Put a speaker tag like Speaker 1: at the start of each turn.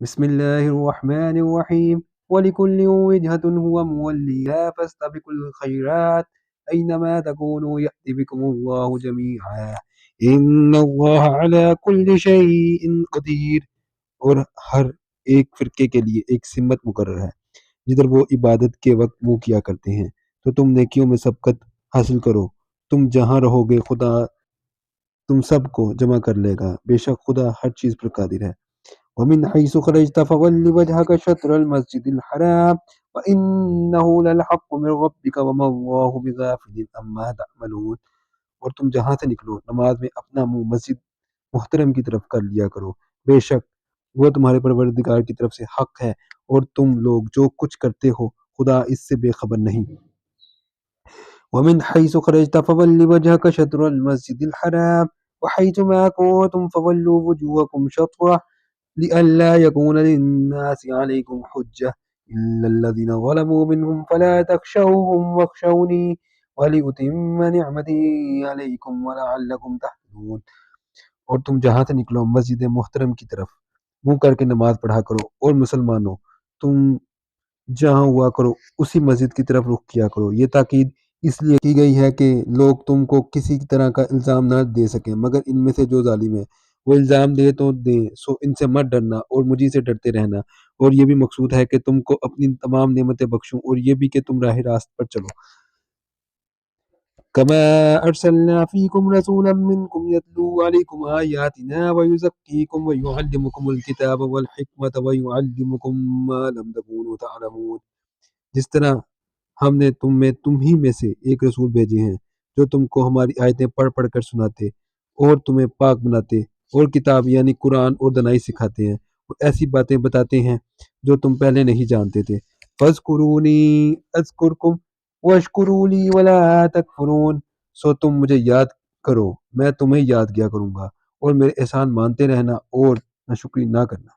Speaker 1: بسم الله الرحمن الرحيم ولكل وجهة هو موليها فاستبقوا الخيرات أينما تكونوا يأتي بكم الله جميعا إن الله على كل شيء قدیر۔ اور ہر ایک فرقے کے لیے ایک سمت مقرر ہے جدھر وہ عبادت کے وقت منہ کیا کرتے ہیں، تو تم نیکیوں میں سبقت حاصل کرو۔ تم جہاں رہو گے خدا تم سب کو جمع کر لے گا، بے شک خدا ہر چیز پر قادر ہے۔ ومن حيث خرجت فول وجهك شطر المسجد الحرام وإنه للحق من ربك وما الله بغافل عما تعملون۔ اور تم جہاں سے نکلو نماز میں اپنا منہ مسجد محترم کی طرف کر لیا کرو، بے شک وہ تمہارے پروردگار کی طرف سے حق ہے، اور تم لوگ جو کچھ کرتے ہو خدا اس سے بے خبر نہیں۔ ومن حيث خرجت فول وجهك شطر المسجد الحرام وحيث ما كنتم فولوا وجوهكم شطره لئلا يكون للناس عليكم حجة إلا الذين ظلموا منهم فلا تخشوهم واخشوني ولأتم نعمتي عليكم ولعلكم تهتدون۔ اور تم جہاں سے نکلو مسجد محترم کی طرف منہ کر کے نماز پڑھا کرو، اور مسلمانوں تم جہاں ہوا کرو اسی مسجد کی طرف رخ کیا کرو۔ یہ تاکید اس لیے کی گئی ہے کہ لوگ تم کو کسی طرح کا الزام نہ دے سکیں، مگر ان میں سے جو ظالم ہے وہ الزام دے تو دیں، سو ان سے مت ڈرنا اور مجھے سے ڈرتے رہنا، اور یہ بھی مقصود ہے کہ تم کو اپنی تمام نعمتیں بخشوں، اور یہ بھی کہ تم راہ راست پر چلو۔ كما أرسلنا فيكم رسولا منكم يتلو عليكم آياتنا ويزكيكم ويعلمكم الكتاب والحكمة ويعلمكم ما لم تكونوا تعلمون۔ جس طرح ہم نے تم ہی میں سے ایک رسول بھیجے ہیں جو تم کو ہماری آیتیں پڑھ پڑھ کر سناتے اور تمہیں پاک بناتے اور کتاب یعنی قرآن اور دنائی سکھاتے ہیں، اور ایسی باتیں بتاتے ہیں جو تم پہلے نہیں جانتے تھے۔ فَاذْكُرُونِي أَذْكُرْكُمْ وَاشْكُرُوا لِي وَلَا تَكْفُرُونِ۔ سو تم مجھے یاد کرو، میں تمہیں یاد کیا کروں گا، اور میرے احسان مانتے رہنا اور ناشکری نہ کرنا۔